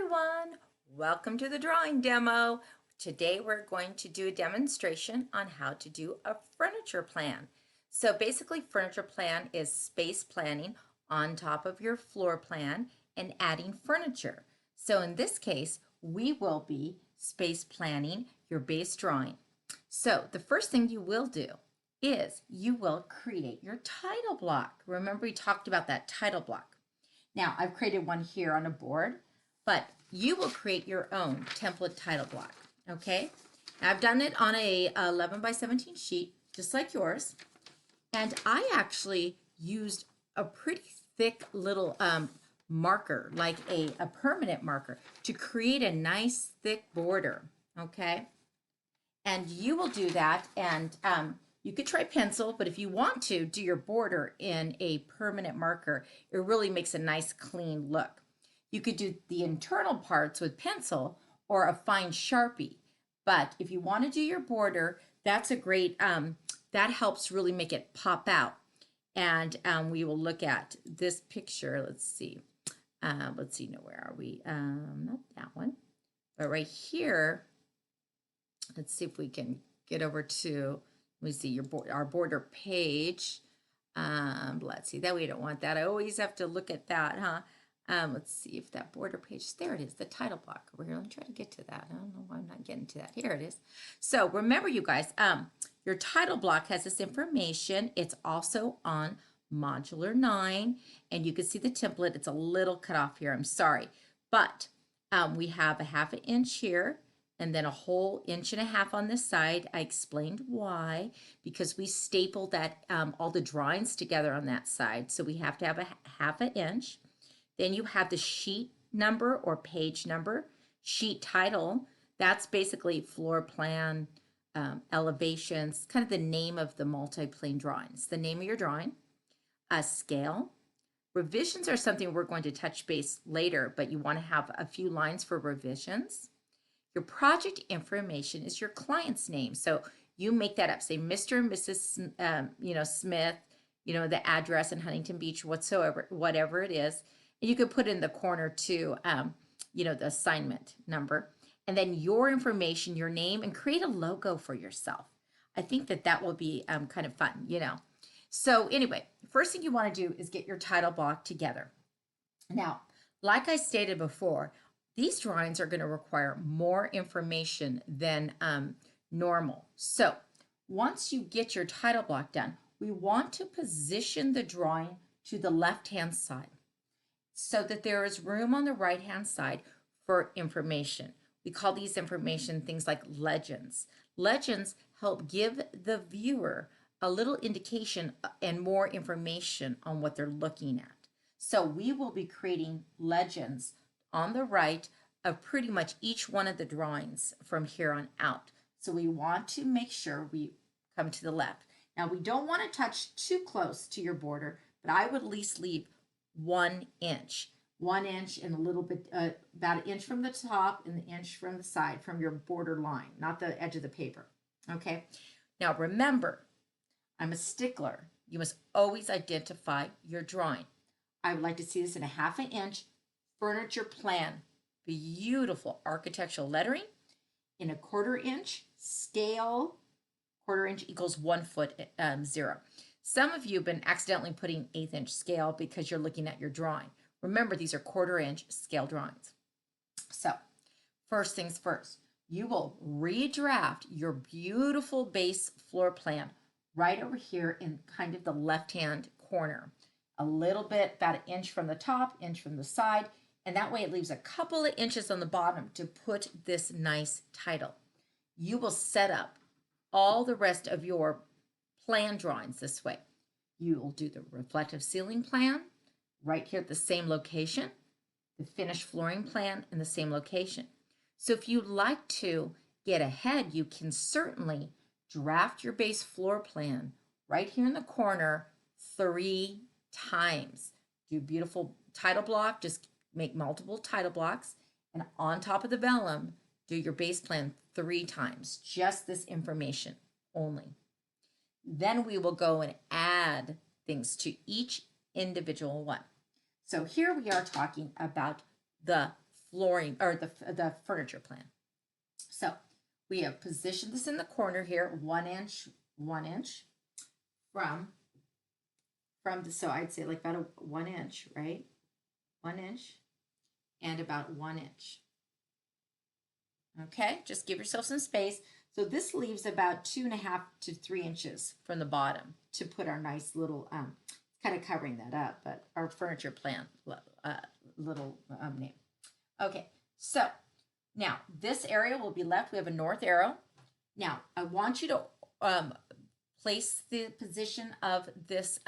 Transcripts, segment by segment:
everyone, welcome to the drawing demo. Today we're going to do a demonstration on how to do a furniture plan. So basically furniture plan is space planning on top of your floor plan and adding furniture. So in this case, we will be space planning your base drawing. So the first thing you will do is you will create your title block. Remember we talked about that title block. Now I've created one here on a board, but you will create your own template title block, okay? Now, I've done it on a 11 by 17 sheet, just like yours. And I actually used a pretty thick little marker, like a permanent marker, to create a nice thick border, okay? And you will do that, and you could try pencil, but if you want to do your border in a permanent marker, it really makes a nice clean look. You could do the internal parts with pencil or a fine Sharpie. But if you want to do your border, that's a great, that helps really make it pop out. And we will look at this picture. Let's see. No, where are we? Not that one, but right here. Let's see if we can get over to, let me see our border page. Let's see, that we don't want that. I always have to look at that, huh? Let's see if that border page, there it is, the title block. We're going to try to get to that. I don't know why I'm not getting to that. Here it is. So remember, you guys, your title block has this information. It's also on modular 9, and you can see the template. It's a little cut off here. I'm sorry, but we have a 1/2 inch here, and then a whole 1.5 inches on this side. I explained why, because we stapled that all the drawings together on that side, so we have to have a 1/2 inch. Then you have the sheet number or page number, sheet title. That's basically floor plan, elevations, kind of the name of the multi-plane drawings, the name of your drawing, a scale. Revisions are something we're going to touch base later, but you want to have a few lines for revisions. Your project information is your client's name. So you make that up. Say Mr. and Mrs. Smith, the address in Huntington Beach, whatever it is. And you could put in the corner too, the assignment number. And then your information, your name, and create a logo for yourself. I think that will be kind of fun, So anyway, first thing you want to do is get your title block together. Now, like I stated before, these drawings are going to require more information than normal. So once you get your title block done, we want to position the drawing to the left-hand side so that there is room on the right-hand side for information. We call these information things like legends. Legends help give the viewer a little indication and more information on what they're looking at. So we will be creating legends on the right of pretty much each one of the drawings from here on out. So we want to make sure we come to the left. Now we don't want to touch too close to your border, but I would at least leave 1 inch. 1 inch and a little bit, about 1 inch from the top and 1 inch from the side from your border line, not the edge of the paper. Okay. Now remember, I'm a stickler. You must always identify your drawing. I would like to see this in a 1/2 inch furniture plan. Beautiful architectural lettering in a 1/4 inch scale. 1/4 inch equals 1 foot 0. Some of you have been accidentally putting 1/8 inch scale because you're looking at your drawing. Remember, these are 1/4 inch scale drawings. So first things first, you will redraft your beautiful base floor plan right over here in kind of the left-hand corner. A little bit, about 1 inch from the top, 1 inch from the side, and that way it leaves a couple of inches on the bottom to put this nice title. You will set up all the rest of your plan drawings this way. You will do the reflective ceiling plan right here at the same location, the finished flooring plan in the same location. So if you'd like to get ahead, you can certainly draft your base floor plan right here in the corner 3 times. Do a beautiful title block, just make multiple title blocks, and on top of the vellum, do your base plan 3 times, just this information only. Then we will go and add things to each individual one. So here we are talking about the flooring or the furniture plan. So we have positioned this in the corner here, 1 inch from the, so I'd say like about a 1 inch, right? 1 inch and about 1 inch. Okay, just give yourself some space. So this leaves about 2.5 to 3 inches from the bottom to put our nice little, kind of covering that up, but our furniture plan little name. Okay, so now this area will be left. We have a north arrow. Now I want you to place the position of this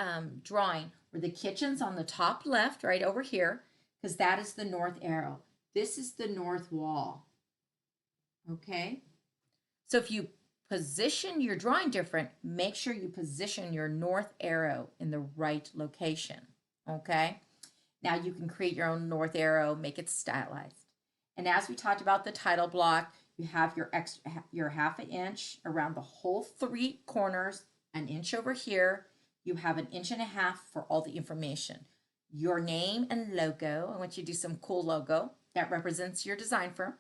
drawing where the kitchen's on the top left, right over here, because that is the north arrow. This is the north wall. Okay, so if you position your drawing different, make sure you position your north arrow in the right location. Okay, now you can create your own north arrow, make it stylized. And as we talked about the title block, you have your half an inch around the whole 3 corners, an inch over here. You have an 1.5 inches for all the information. Your name and logo. I want you to do some cool logo that represents your design firm.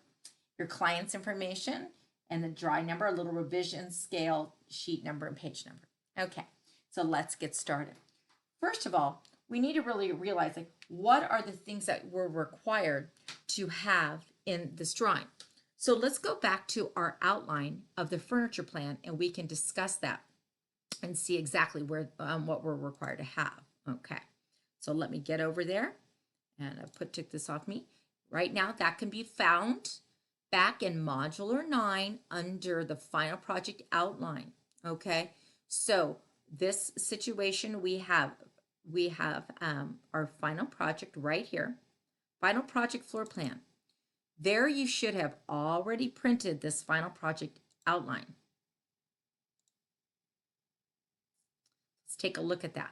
Your client's information and the drawing number, a little revision, scale, sheet number, and page number. Okay, so let's get started. First of all, we need to really realize like what are the things that we're required to have in this drawing. So let's go back to our outline of the furniture plan and we can discuss that and see exactly where what we're required to have. Okay, so let me get over there and I took this off me. Right now that can be found back in Modular 9 under the final project outline. Okay, so this situation we have our final project right here, final project floor plan. There you should have already printed this final project outline. Let's take a look at that.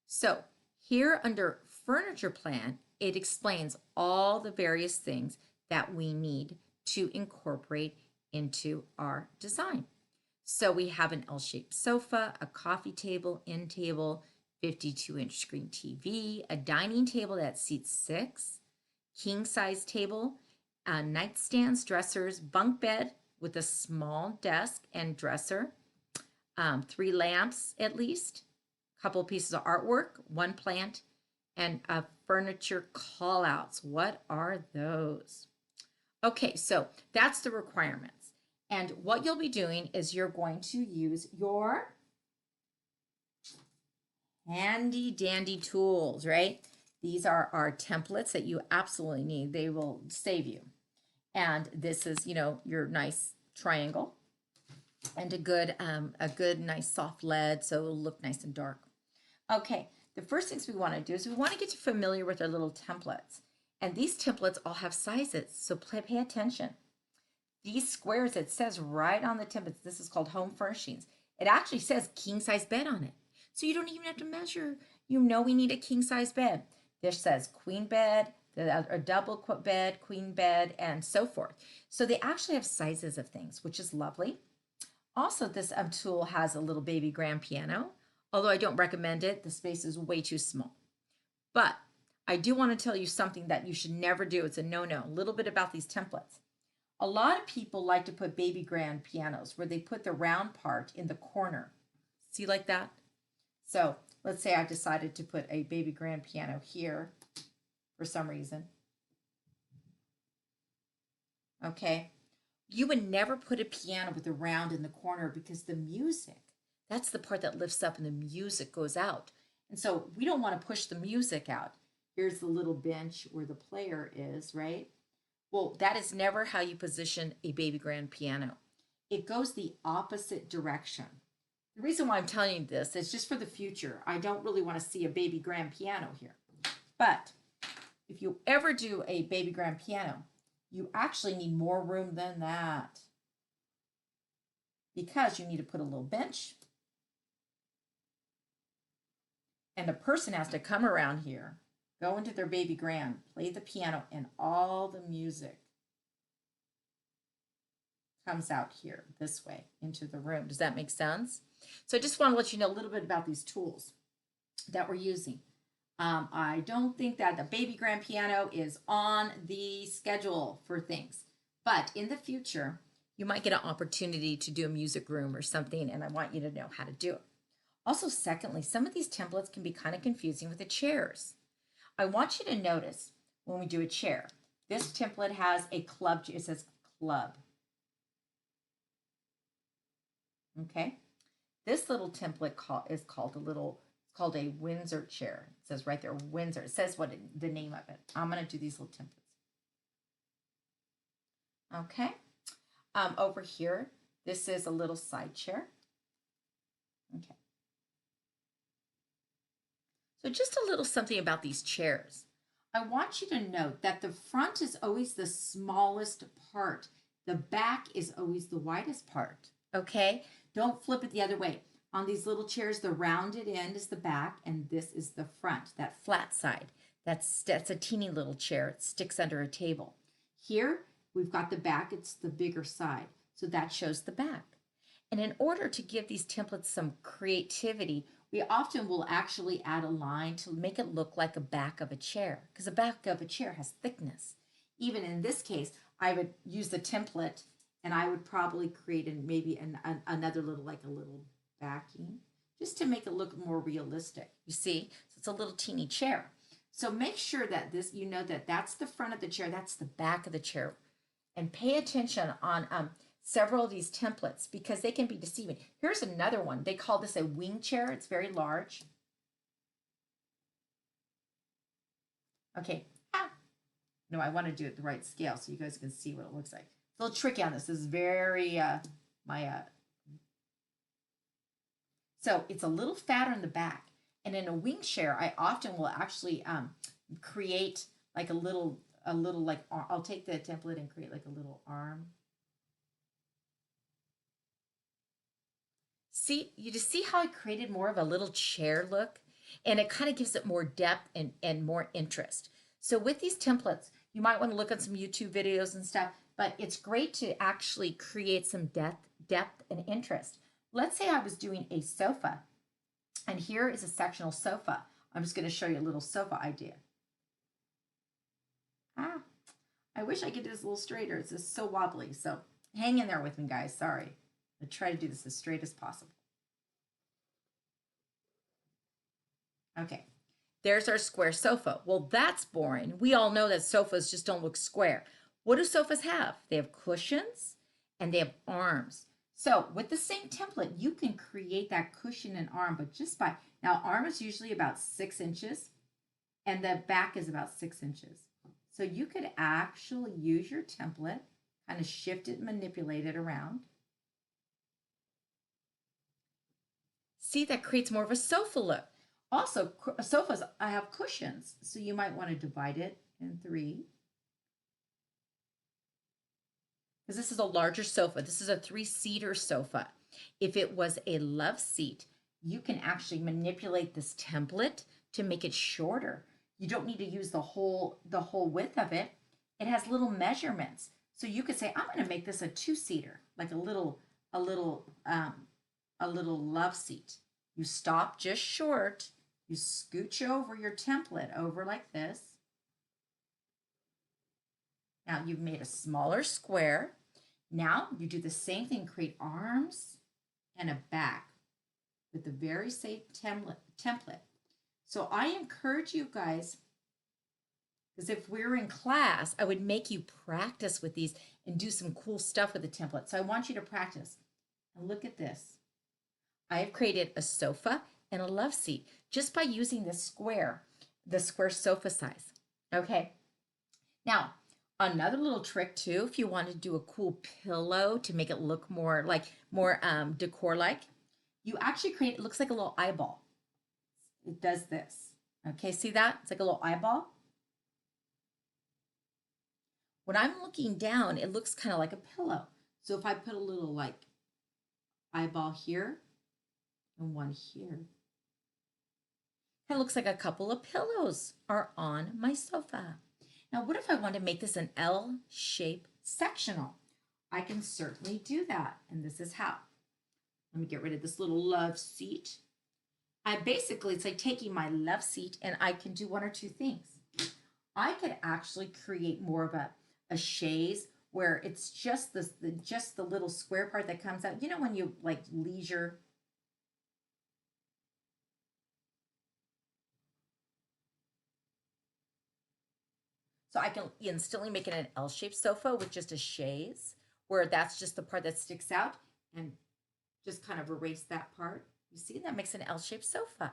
So here under furniture plan, it explains all the various things that we need to incorporate into our design. So we have an L-shaped sofa, a coffee table, end table, 52-inch screen TV, a dining table that seats 6, king-size table, nightstands, dressers, bunk bed with a small desk and dresser, 3 lamps at least, a couple pieces of artwork, 1 plant, and furniture callouts. What are those? Okay, so that's the requirements. And what you'll be doing is you're going to use your handy dandy tools, right? These are our templates that you absolutely need. They will save you. And this is, you know, your nice triangle and a good nice soft lead so it'll look nice and dark. Okay, the first things we want to do is we want to get you familiar with our little templates. And these templates all have sizes, so pay attention. These squares, it says right on the templates, this is called home furnishings. It actually says king size bed on it. So you don't even have to measure. You know we need a king size bed. This says queen bed, a double bed, queen bed, and so forth. So they actually have sizes of things, which is lovely. Also, this tool has a little baby grand piano, although I don't recommend it. The space is way too small. But I do want to tell you something that you should never do. It's a no-no. A little bit about these templates. A lot of people like to put baby grand pianos where they put the round part in the corner. See like that? So let's say I decided to put a baby grand piano here for some reason. Okay. You would never put a piano with a round in the corner because the music, that's the part that lifts up and the music goes out. And so we don't want to push the music out. Here's the little bench where the player is, right? Well, that is never how you position a baby grand piano. It goes the opposite direction. The reason why I'm telling you this is just for the future. I don't really want to see a baby grand piano here. But if you ever do a baby grand piano, you actually need more room than that because you need to put a little bench and a person has to come around here, go into their baby grand, play the piano, and all the music comes out here this way into the room. Does that make sense? So I just want to let you know a little bit about these tools that we're using. I don't think that the baby grand piano is on the schedule for things, but in the future, you might get an opportunity to do a music room or something, and I want you to know how to do it. Also, secondly, some of these templates can be kind of confusing with the chairs. I want you to notice when we do a chair, this template has a club, it says club. Okay. This little template is called a Windsor chair. It says right there, Windsor. It says the name of it. I'm going to do these little templates. Okay. Over here, this is a little side chair. Okay. So just a little something about these chairs. I want you to note that the front is always the smallest part. The back is always the widest part. Okay? Don't flip it the other way. On these little chairs, the rounded end is the back, and this is the front, that flat side. That's a teeny little chair. It sticks under a table. Here, we've got the back. It's the bigger side. So that shows the back. And in order to give these templates some creativity, we often will actually add a line to make it look like a back of a chair, because the back of a chair has thickness. Even in this case, I would use the template and I would probably create another little, like a little backing, just to make it look more realistic. You see, so it's a little teeny chair. So make sure that you know that that's the front of the chair, that's the back of the chair. And pay attention on several of these templates because they can be deceiving. Here's another one. They call this a wing chair. It's very large. Okay. No, I want to do it the right scale so you guys can see what it looks like. It's a little tricky on this. This is very, so it's a little fatter in the back. And in a wing chair, I often will actually create like a little like, I'll take the template and create like a little arm. See, you just see how I created more of a little chair look? And it kind of gives it more depth and more interest. So with these templates, you might want to look at some YouTube videos and stuff, but it's great to actually create some depth and interest. Let's say I was doing a sofa, and here is a sectional sofa. I'm just going to show you a little sofa idea. I wish I could do this a little straighter. It's just so wobbly. So hang in there with me, guys. Sorry. I'll try to do this as straight as possible. Okay. There's our square sofa. Well, that's boring. We all know that sofas just don't look square. What do sofas have? They have cushions and they have arms. So with the same template, you can create that cushion and arm, but just by, now arm is usually about 6 inches and the back is about 6 inches. So you could actually use your template, kind of shift it, manipulate it around. See, that creates more of a sofa look. Also, sofas, I have cushions, so you might want to divide it in 3. Because this is a larger sofa. This is a 3-seater sofa. If it was a love seat, you can actually manipulate this template to make it shorter. You don't need to use the whole width of it. It has little measurements. So you could say, I'm going to make this a 2-seater, like a little love seat. You stop just short. You scooch over your template over like this. Now you've made a smaller square. Now you do the same thing, create arms and a back with the very same template. So I encourage you guys, because if we were in class, I would make you practice with these and do some cool stuff with the template. So I want you to practice. And look at this. I have created a sofa and a love seat just by using the square sofa size. Okay. Now, another little trick too, if you want to do a cool pillow to make it look more decor-like, you actually create, it looks like a little eyeball. It does this. Okay, see that? It's like a little eyeball. When I'm looking down, it looks kind of like a pillow. So if I put a little like eyeball here and one here, it looks like a couple of pillows are on my sofa. Now, what if I want to make this an L-shaped sectional? I can certainly do that, and this is how. Let me get rid of this little love seat. basically, it's like taking my love seat and I can do one or two things. I could actually create more of a chaise where it's just just the little square part that comes out. You know, when you like leisure. So I can instantly make it an L-shaped sofa with just a chaise where that's just the part that sticks out and just kind of erase that part. You see, that makes an L-shaped sofa.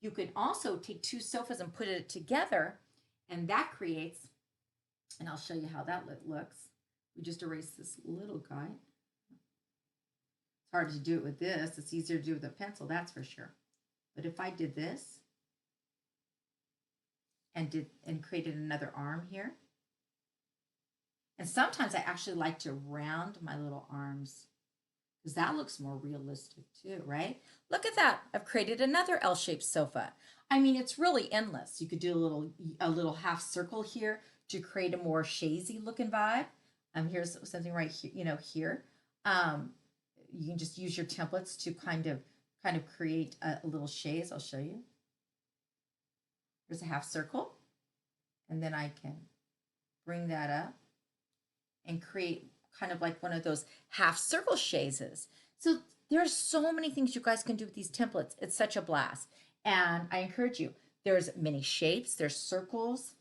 You can also take two sofas and put it together, and that creates, and I'll show you how that looks. We just erase this little guy. It's hard to do it with this. It's easier to do with a pencil, that's for sure. But if I did this and created another arm here, and sometimes I actually like to round my little arms because that looks more realistic too, right? Look at that. I've created another L-shaped sofa. I mean, it's really endless. You could do a little half circle here to create a more chaise-y looking vibe. Here's something right here, you know, here. You can just use your templates to kind of create a little chaise. I'll show you. Here's a half circle. And then I can bring that up and create kind of like one of those half circle chaises. So there's so many things you guys can do with these templates. It's such a blast. And I encourage you, there's many shapes, there's circles,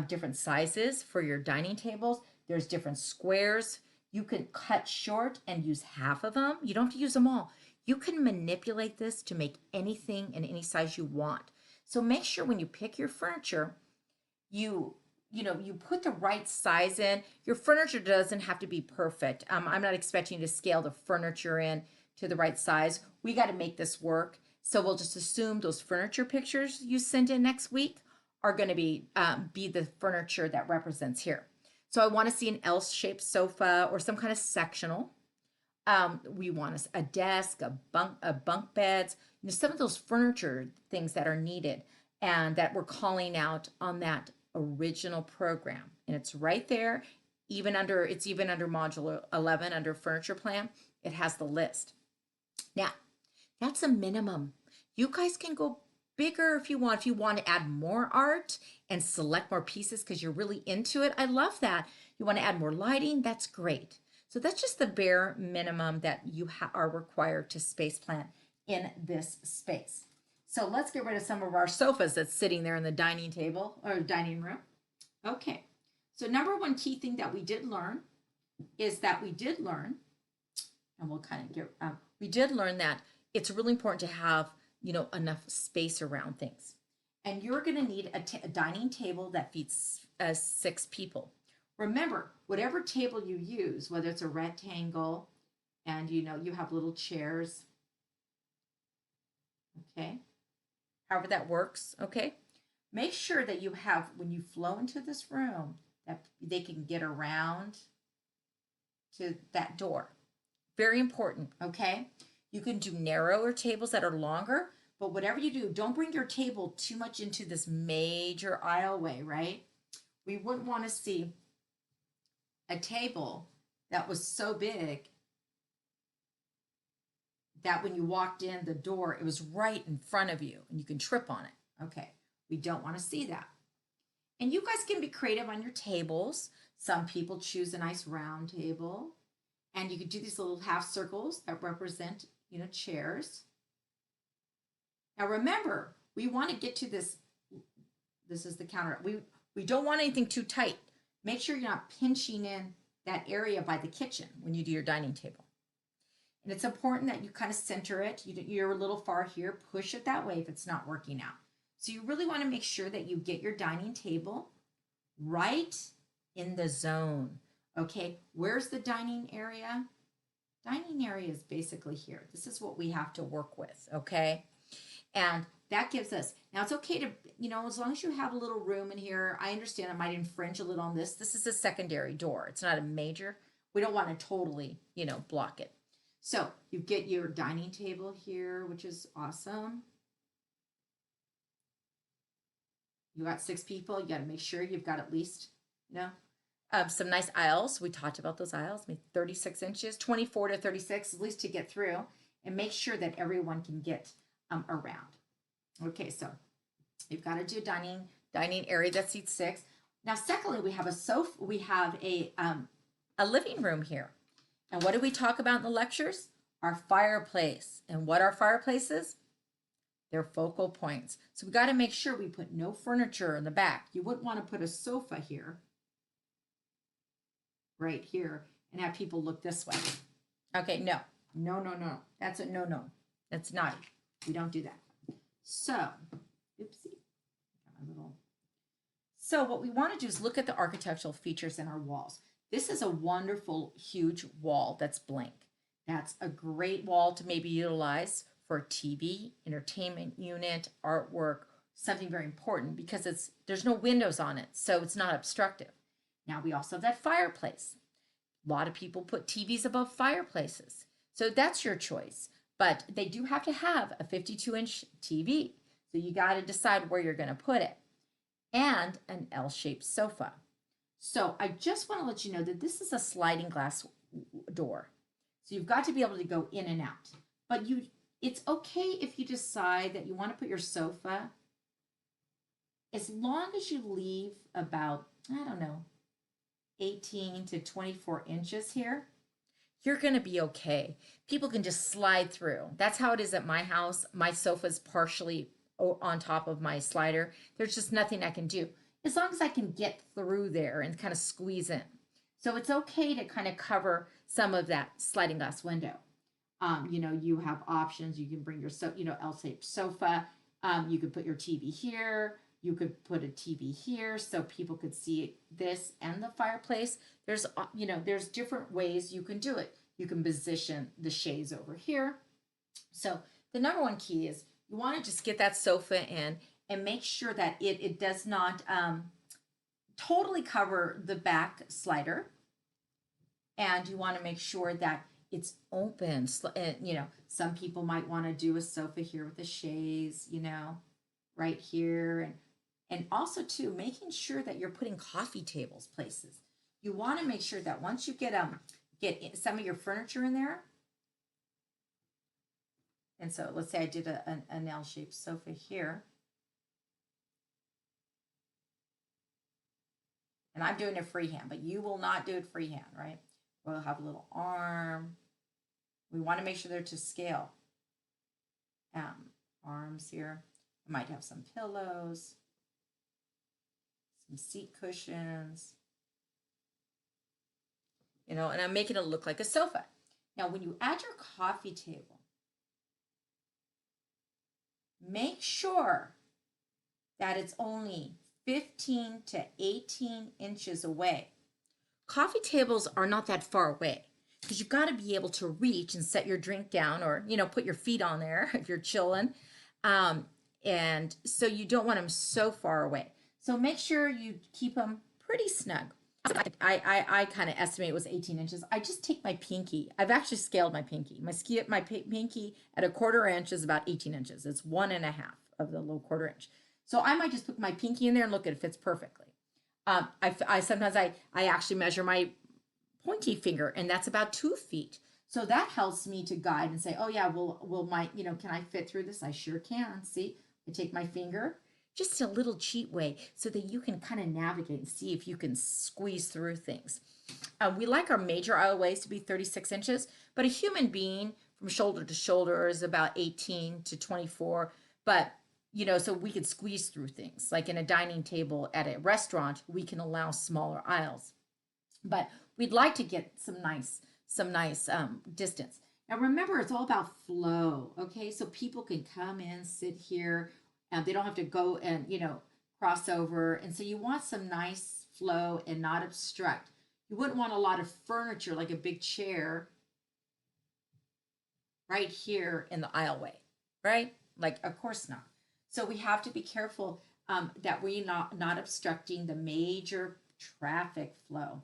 different sizes for your dining tables. There's different squares. You can cut short and use half of them. You don't have to use them all. You can manipulate this to make anything in any size you want. So make sure when you pick your furniture, you put the right size in. Your furniture doesn't have to be perfect. I'm not expecting you to scale the furniture in to the right size. We got to make this work. So we'll just assume those furniture pictures you send in next week are going to be the furniture that represents here. So I want to see an L-shaped sofa or some kind of sectional. We want a desk, a bunk beds, some of those furniture things that are needed and that we're calling out on that original program. And it's right there, even under module 11 under furniture plan. It has the list. Now, that's a minimum. You guys can go bigger if you want. If you want to add more art and select more pieces because you're really into it, I love that. You want to add more lighting, that's great. So that's just the bare minimum that you are required to space plan in this space. So let's get rid of some of our sofas that's sitting there in the dining table or dining room. Okay, so number one key thing that we did learn is that we did learn that it's really important to have, enough space around things. And you're going to need a dining table that feeds 6 people. Remember, whatever table you use, whether it's a rectangle and you have little chairs, okay, however that works, okay, make sure that you have, when you flow into this room, that they can get around to that door. Very important, okay? You can do narrower tables that are longer, but whatever you do, don't bring your table too much into this major aisleway, right? We wouldn't want to see a table that was so big that when you walked in the door, it was right in front of you and you can trip on it. Okay, we don't want to see that. And you guys can be creative on your tables. Some people choose a nice round table, and you could do these little half circles that represent, chairs. Now remember, we want to get to this. This is the counter. We don't want anything too tight. Make sure you're not pinching in that area by the kitchen when you do your dining table. And it's important that you kind of center it. You're a little far here. Push it that way if it's not working out. So you really want to make sure that you get your dining table right in the zone. Okay, where's the dining area? Dining area is basically here. This is what we have to work with, okay? And that gives us, now it's okay to, as long as you have a little room in here, I understand it might infringe a little on this. This is a secondary door. It's not a major. We don't want to totally, block it. So you get your dining table here, which is awesome. You got 6 people. You got to make sure you've got at least, some nice aisles. We talked about those aisles, maybe 36 inches, 24 to 36, at least to get through. And make sure that everyone can get around. Okay, so you've got to do dining area that seats 6. Now, secondly, we have a sofa. We have a living room here. And what do we talk about in the lectures? Our fireplace. And what are fireplaces? They're focal points. So we got to make sure we put no furniture in the back. You wouldn't want to put a sofa here, right here, and have people look this way. Okay, no. That's a no. That's naughty. We don't do that. So, oopsie. So what we want to do is look at the architectural features in our walls. This is a wonderful, huge wall that's blank. That's a great wall to maybe utilize for a TV, entertainment unit, artwork, something very important because there's no windows on it, so it's not obstructive. Now we also have that fireplace. A lot of people put TVs above fireplaces. So that's your choice. But they do have to have a 52-inch TV. So you got to decide where you're going to put it. And an L-shaped sofa. So I just want to let you know that this is a sliding glass door. So you've got to be able to go in and out. But it's okay if you decide that you want to put your sofa, as long as you leave about, 18 to 24 inches here, you're going to be okay. People can just slide through. That's how it is at my house. My sofa's partially on top of my slider. There's just nothing I can do as long as I can get through there and kind of squeeze in. So it's okay to kind of cover some of that sliding glass window. You have options. You can bring your L-shaped sofa. You could put your TV here. You could put a TV here so people could see this and the fireplace. There's different ways you can do it. You can position the shades over here. So the number one key is you want to just get that sofa in and make sure that it does not totally cover the back slider. And you want to make sure that it's open. Some people might want to do a sofa here with a chaise, right here. And also, too, making sure that you're putting coffee tables places. You want to make sure that once you get some of your furniture in there, and so let's say I did an L-shaped sofa here. And I'm doing it freehand, but you will not do it freehand, right? We'll have a little arm. We want to make sure they're to scale. Arms here. I might have some pillows, some seat cushions, and I'm making it look like a sofa. Now, when you add your coffee table, make sure that it's only 15 to 18 inches away. Coffee tables are not that far away because you've got to be able to reach and set your drink down or, put your feet on there if you're chilling. And so you don't want them so far away. So make sure you keep them pretty snug. I kind of estimate it was 18 inches. I just take my pinky. I've actually scaled my pinky. My pinky at a 1/4 inch is about 18 inches. It's 1.5 of the little 1/4 inch. So I might just put my pinky in there and look at it fits perfectly. Sometimes I actually measure my pointy finger, and that's about 2 feet. So that helps me to guide and say, oh yeah, can I fit through this? I sure can. See, I take my finger, just a little cheat way so that you can kind of navigate and see if you can squeeze through things. We like our major aisleways to be 36 inches, but a human being from shoulder to shoulder is about 18 to 24. But, so we could squeeze through things. Like in a dining table at a restaurant, we can allow smaller aisles. But we'd like to get some nice distance. Now remember, it's all about flow, okay? So people can come in, sit here, and they don't have to go and, cross over. And so you want some nice flow and not obstruct. You wouldn't want a lot of furniture, like a big chair, right here in the aisleway, right? Like, of course not. So we have to be careful that we're not obstructing the major traffic flow.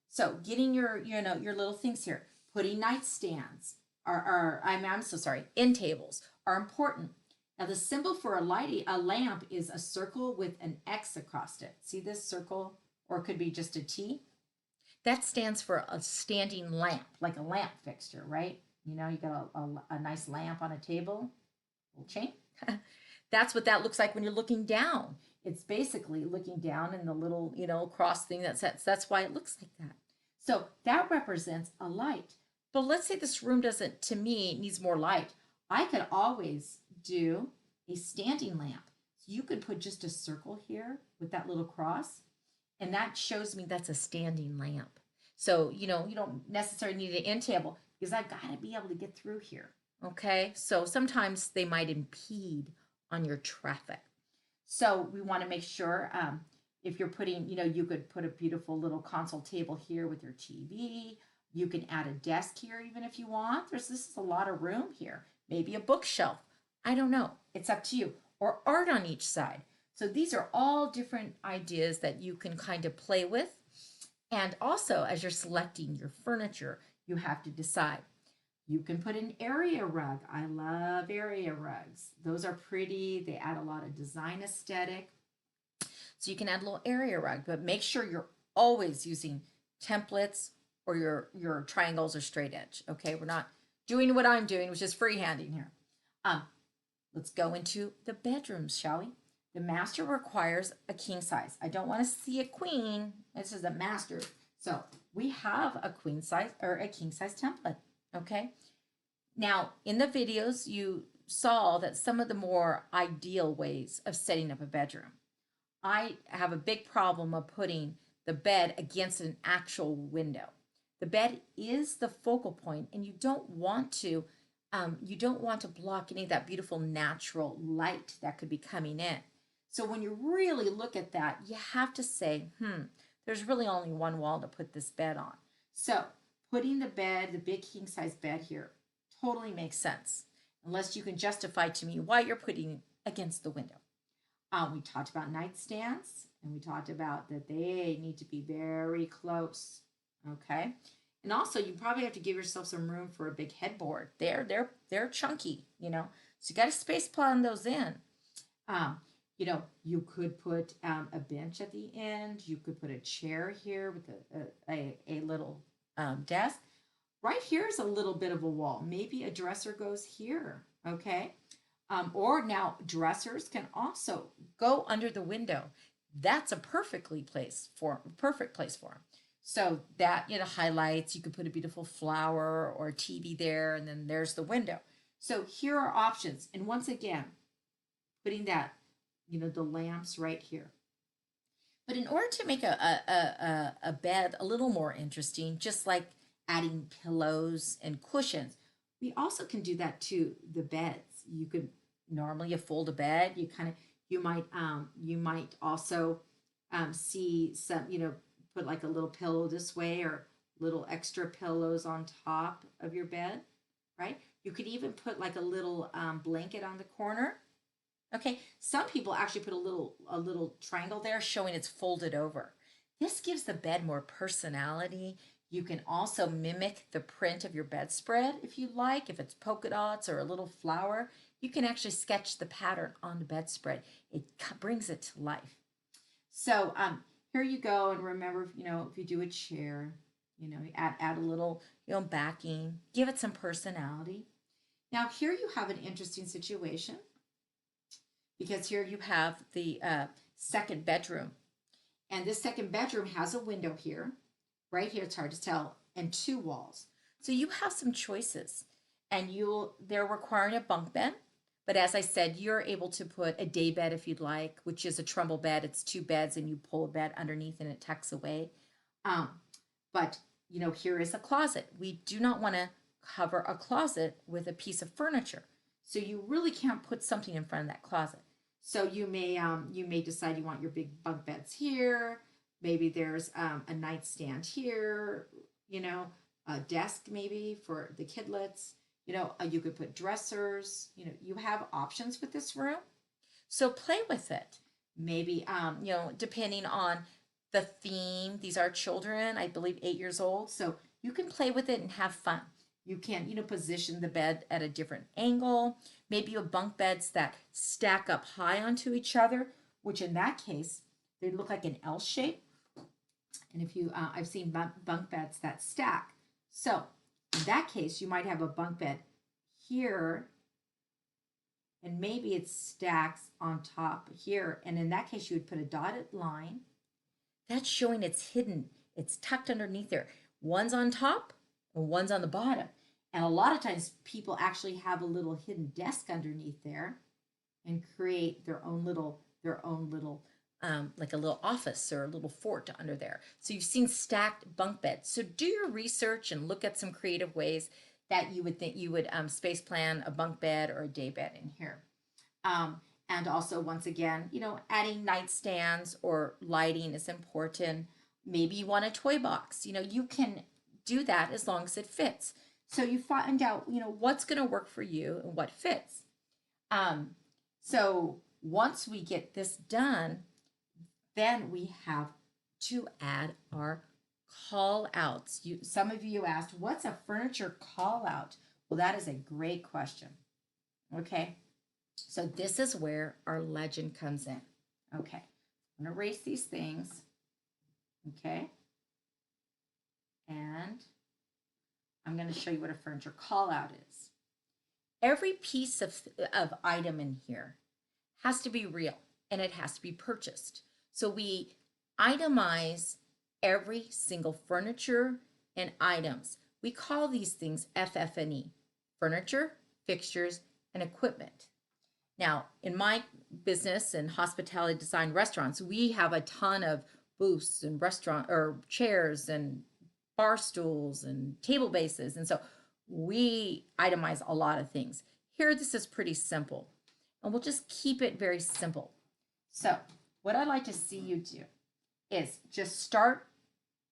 So getting your little things here, putting nightstands end tables are important. Now the symbol for a lamp is a circle with an X across it. See this circle, or it could be just a T? That stands for a standing lamp, like a lamp fixture, right? You got a nice lamp on a table. Gold chain. That's what that looks like when you're looking down. It's basically looking down in the little, cross thing that sets. That's why it looks like that. So that represents a light. But let's say this room doesn't, to me, needs more light. I could always do a standing lamp. So you could put just a circle here with that little cross, and that shows me that's a standing lamp. So, you don't necessarily need an end table because I've got to be able to get through here. Okay, so sometimes they might impede on your traffic. So we want to make sure if you're putting, you could put a beautiful little console table here with your TV. You can add a desk here even if you want. This is a lot of room here. Maybe a bookshelf. I don't know. It's up to you. Or art on each side. So these are all different ideas that you can kind of play with. And also, as you're selecting your furniture, you have to decide. You can put an area rug. I love area rugs. Those are pretty. They add a lot of design aesthetic. So you can add a little area rug, but make sure you're always using templates or your triangles or straight edge. Okay, we're not doing what I'm doing, which is freehanding here. Let's go into the bedrooms, shall we? The master requires a king size. I don't want to see a queen. This is a master. So we have a queen size or a king size template. Okay. Now, in the videos, you saw that some of the more ideal ways of setting up a bedroom. I have a big problem of putting the bed against an actual window. The bed is the focal point, and you don't want to block any of that beautiful natural light that could be coming in. So when you really look at that, you have to say, there's really only one wall to put this bed on. So putting the bed, the big king size bed here, totally makes sense, unless you can justify to me why you're putting it against the window. We talked about nightstands, and we talked about that they need to be very close. Okay. And also, you probably have to give yourself some room for a big headboard. They're chunky, So you got to space plan those in. You could put a bench at the end. You could put a chair here with a little desk. Right here is a little bit of a wall. Maybe a dresser goes here. Okay. Or now dressers can also go under the window. That's a perfect place for them. So that, highlights, you could put a beautiful flower or a TV there, and then there's the window. So here are options. And once again, putting that, the lamps right here. But in order to make a bed a little more interesting, just like adding pillows and cushions, we also can do that to the beds. You could normally fold a bed. You might also see some, put like a little pillow this way or little extra pillows on top of your bed, right? You could even put like a little blanket on the corner. Okay, some people actually put a little triangle there showing it's folded over. This gives the bed more personality. You can also mimic the print of your bedspread if you like. If it's polka dots or a little flower, you can actually sketch the pattern on the bedspread. It brings it to life. So here you go, and remember, if you do a chair, add a little, backing, give it some personality. Now here you have an interesting situation, because here you have the second bedroom, and this second bedroom has a window here. Right here, it's hard to tell, and two walls. So you have some choices, and they're requiring a bunk bed. But as I said, you're able to put a day bed if you'd like, which is a trundle bed. It's two beds, and you pull a bed underneath, and it tucks away. But here is a closet. We do not want to cover a closet with a piece of furniture, so you really can't put something in front of that closet. So you may decide you want your big bunk beds here. Maybe there's a nightstand here, a desk maybe for the kidlets. You could put dressers. You have options with this room. So play with it. Maybe, depending on the theme. These are children, I believe 8 years old. So you can play with it and have fun. You can, position the bed at a different angle. Maybe you have bunk beds that stack up high onto each other, which in that case, they look like an L shape. And if you, I've seen bunk beds that stack. So in that case, you might have a bunk bed here and maybe it stacks on top here. And in that case, you would put a dotted line. That's showing it's hidden. It's tucked underneath there. One's on top and one's on the bottom. And a lot of times people actually have a little hidden desk underneath there and create their own little like a little office or a little fort under there. So you've seen stacked bunk beds. So do your research and look at some creative ways that you would think you would space plan a bunk bed or a day bed in here. And also, once again, adding nightstands or lighting is important. Maybe you want a toy box. You can do that as long as it fits. So you find out, what's going to work for you and what fits. So once we get this done, then we have to add our call outs. Some of you asked, what's a furniture call out? Well, that is a great question. Okay. So this is where our legend comes in. Okay. I'm going to erase these things. Okay. And I'm going to show you what a furniture call out is. Every piece of item in here has to be real and it has to be purchased. So we itemize every single furniture and items. We call these things FF&E, furniture, fixtures, and equipment. Now, in my business and hospitality design restaurants, we have a ton of booths and restaurant or chairs and bar stools and table bases. And so we itemize a lot of things. Here, this is pretty simple, and we'll just keep it very simple. So what I'd like to see you do is just start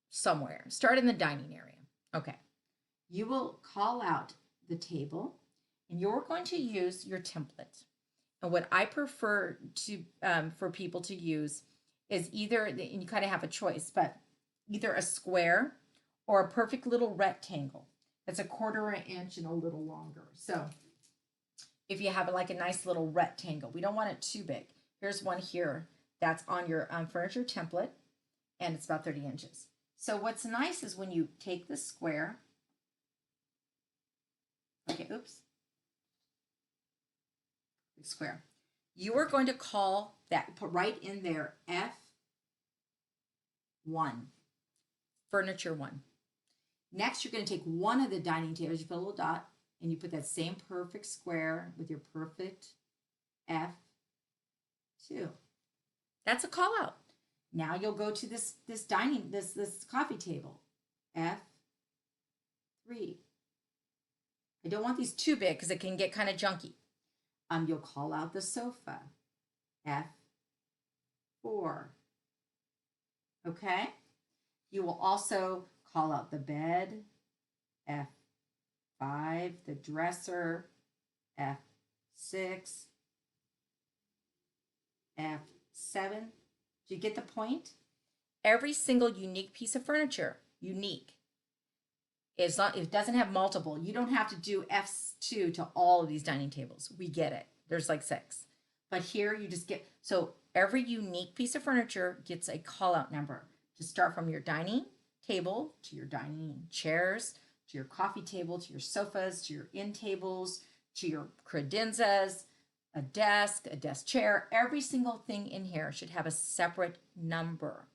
somewhere. Start in the dining area. Okay. You will call out the table, and you're going to use your template. And what I prefer to for people to use is either, and you kind of have a choice, but either a square or a perfect little rectangle that's 1/4 inch and a little longer. So if you have like a nice little rectangle, we don't want it too big. Here's one here that's on your furniture template, and it's about 30 inches. So what's nice is when you take the square, okay, oops, square, you are going to call that, put right in there, F1, furniture 1. Next, you're going to take one of the dining tables, you put a little dot, and you put that same perfect square with your perfect F2. That's a call out. Now you'll go to this coffee table, F3. I don't want these too big because it can get kind of junky. You'll call out the sofa, F4. Okay? You will also call out the bed, F5, the dresser, F6, F7. Do you get the point? Every single unique piece of furniture, unique. It's not, it doesn't have multiple. You don't have to do F2 to all of these dining tables. We get it. There's like 6. But here you just get, so every unique piece of furniture gets a call out number to start from your dining table to your dining chairs, to your coffee table, to your sofas, to your end tables, to your credenzas, a desk chair. Every single thing in here should have a separate number.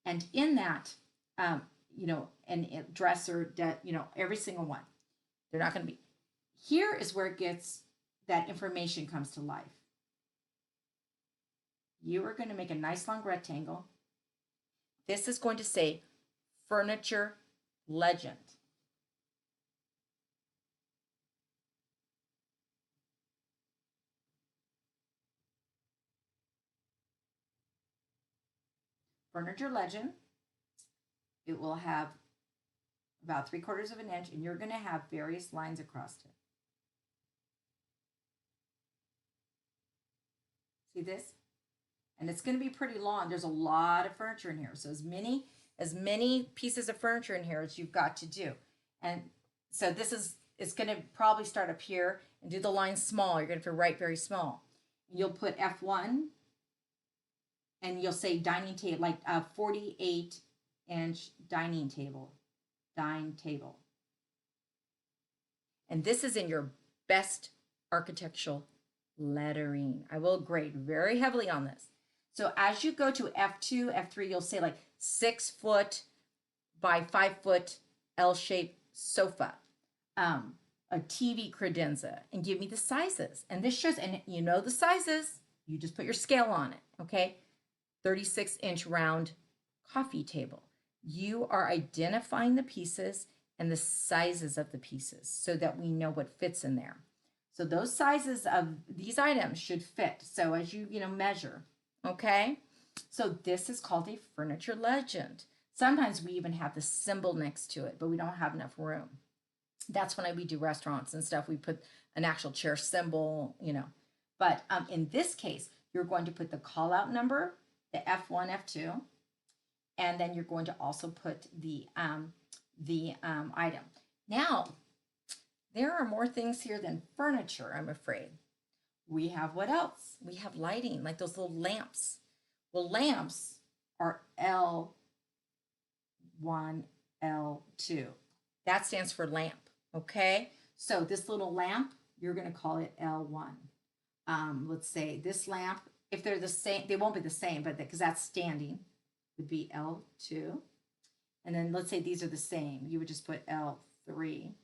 And in that, and dresser, every single one. They're not going to be. Here is where it gets, that information comes to life. You are going to make a nice long rectangle. This is going to say furniture legend. Furniture legend. It will have about 3/4 of an inch, and you're going to have various lines across it. See this? And it's going to be pretty long. There's a lot of furniture in here. So as many pieces of furniture in here as you've got to do. And so it's going to probably start up here and do the line small. You're going to have to write very small. You'll put F1 and you'll say dining table, like a 48-inch dining table. And this is in your best architectural lettering. I will grade very heavily on this. So as you go to F2, F3, you'll say like 6 foot by 5 foot L-shaped sofa, a TV credenza, and give me the sizes. And this shows, and you know the sizes, you just put your scale on it, okay? 36-inch round coffee table. You are identifying the pieces and the sizes of the pieces so that we know what fits in there. So those sizes of these items should fit. So as you measure, okay? So this is called a furniture legend. Sometimes we even have the symbol next to it, but we don't have enough room. That's when we do restaurants and stuff. We put an actual chair symbol, But in this case, you're going to put the call out number, the F1, F2, and then you're going to also put the item. Now, there are more things here than furniture, I'm afraid. We have what else? We have lighting, like those little lamps. Well, lamps are L1, L2. That stands for lamp, okay? So this little lamp, you're going to call it L1. Let's say this lamp, if they're the same, they won't be the same, but because that's standing, would be L2. And then let's say these are the same. You would just put L3.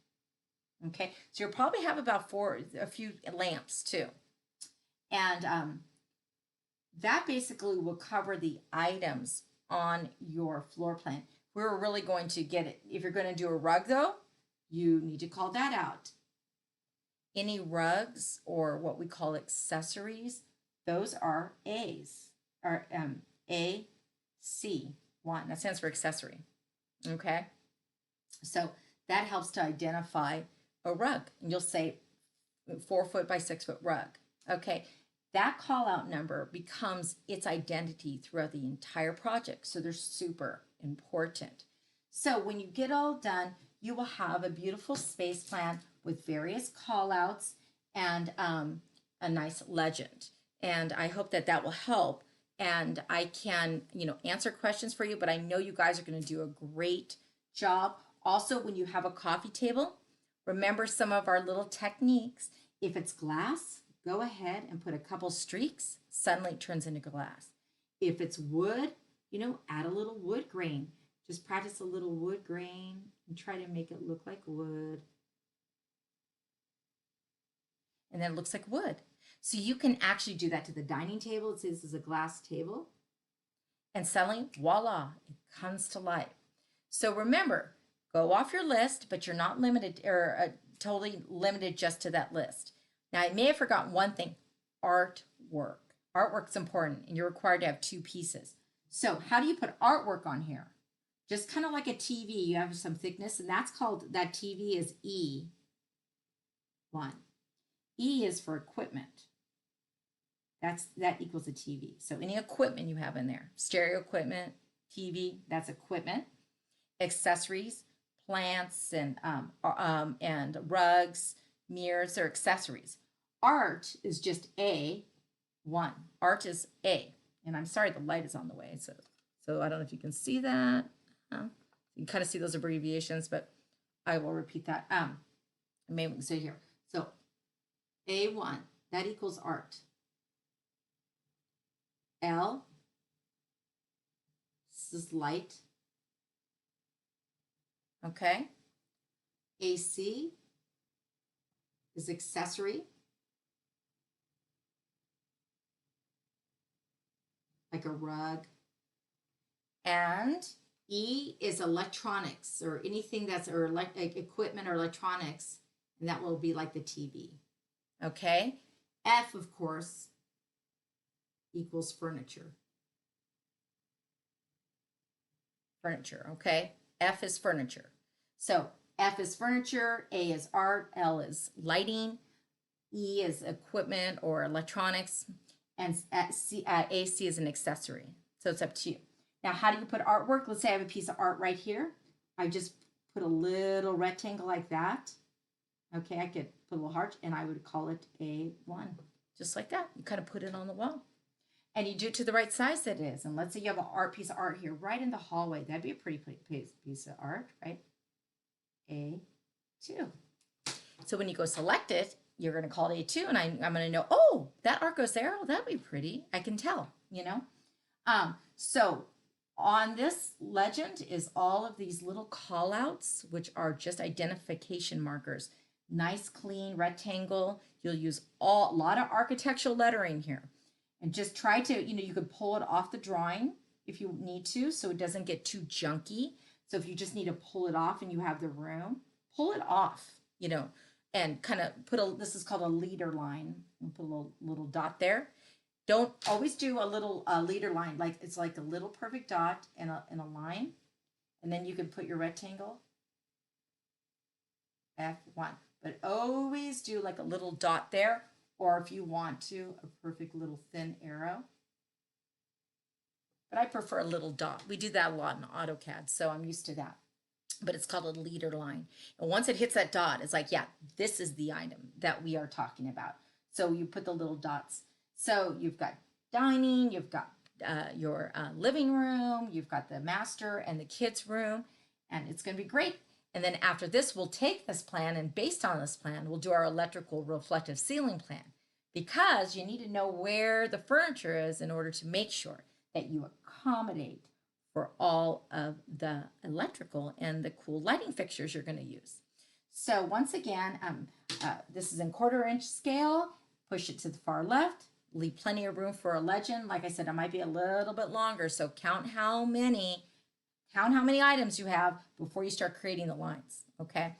Okay, so you'll probably have about a few lamps too. And that basically will cover the items on your floor plan. We're really going to get it. If you're going to do a rug though, you need to call that out. Any rugs or what we call accessories, those are A's, or A, C, 1. That stands for accessory. Okay, so that helps to identify a rug. And you'll say 4 foot by 6 foot rug. Okay, that call out number becomes its identity throughout the entire project. So they're super important. So when you get all done, you will have a beautiful space plan with various call outs and a nice legend. And I hope that that will help. And I can, answer questions for you, but I know you guys are going to do a great job. Also, when you have a coffee table, remember some of our little techniques. If it's glass, go ahead and put a couple streaks, suddenly it turns into glass. If it's wood, add a little wood grain. Just practice a little wood grain and try to make it look like wood. And then it looks like wood. So you can actually do that to the dining table. It says this is a glass table. And suddenly, voila, it comes to life. So remember, go off your list, but you're not limited or totally limited just to that list. Now, I may have forgotten one thing, artwork. Artwork's important, and you're required to have 2 pieces. So how do you put artwork on here? Just kind of like a TV, you have some thickness, and that's called, that TV is E1. E is for equipment. That equals a TV. So any equipment you have in there, stereo equipment, TV, that's equipment. Accessories, plants and rugs, mirrors are accessories. Art is just A1. Art is A. And I'm sorry, the light is on the way. So I don't know if you can see that. You can kind of see those abbreviations, but I will repeat that. Maybe we can say here. So A1, that equals art. L, this is light. Okay. AC is accessory. Like a rug. And E is electronics or anything that's like equipment or electronics, and that will be like the TV. Okay. F, of course, equals furniture. Furniture, okay? F is furniture. So F is furniture, A is art, L is lighting, E is equipment or electronics, and AC is an accessory. So it's up to you. Now, how do you put artwork? Let's say I have a piece of art right here. I just put a little rectangle like that. Okay, I could put a little heart, and I would call it A1, just like that. You kind of put it on the wall. And you do it to the right size that it is. And let's say you have a piece of art here right in the hallway. That'd be a pretty piece of art, right? A2. So when you go select it, you're going to call it A2, and I'm going to know, oh, that arc goes there. Oh, that'd be pretty. I can tell, you know. So on this legend is all of these little call outs, which are just identification markers. Nice, clean rectangle. You'll use a lot of architectural lettering here. And just try to, you could pull it off the drawing if you need to, so it doesn't get too junky. So if you just need to pull it off and you have the room, pull it off, and kind of this is called a leader line. Put a little dot there. Don't always do a little leader line, like it's like a little perfect dot and a line. And then you can put your rectangle, F1. But always do like a little dot there, or if you want to, a perfect little thin arrow. But I prefer a little dot. We do that a lot in AutoCAD, so I'm used to that. But it's called a leader line. And once it hits that dot, it's like, yeah, this is the item that we are talking about. So you put the little dots. So you've got dining, you've got your living room, you've got the master and the kids' room, and it's going to be great. And then after this, we'll take this plan, and based on this plan, we'll do our electrical reflective ceiling plan, because you need to know where the furniture is in order to make sure that you accommodate for all of the electrical and the cool lighting fixtures you're going to use. So once again, this is in 1/4 inch scale. Push it to the far left. Leave plenty of room for a legend. Like I said, it might be a little bit longer, so count how many items you have before you start creating the lines, okay?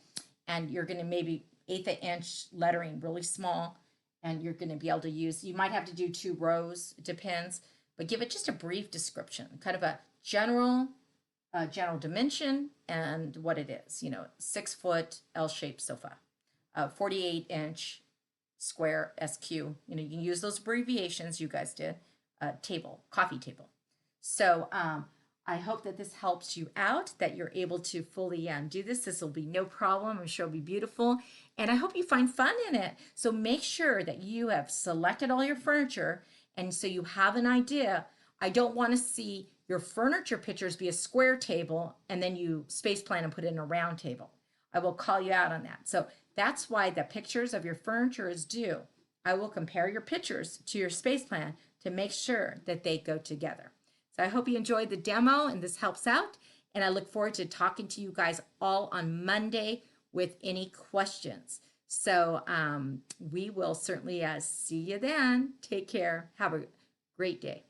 And you're going to maybe 1/8 inch lettering, really small, and you're going to be able to use, you might have to do 2 rows, it depends, but give it just a brief description, kind of a general dimension and what it is. 6-foot L-shaped sofa, 48 inch square SQ. You can use those abbreviations you guys did. Table, coffee table. So I hope that this helps you out, that you're able to fully do this. This will be no problem. I'm sure it'll be beautiful. And I hope you find fun in it. So make sure that you have selected all your furniture, and so you have an idea. I don't want to see your furniture pictures be a square table and then you space plan and put it in a round table. I will call you out on that. So that's why the pictures of your furniture is due. I will compare your pictures to your space plan to make sure that they go together. So I hope you enjoyed the demo and this helps out. And I look forward to talking to you guys all on Monday with any questions. So we will certainly see you then. Take care. Have a great day.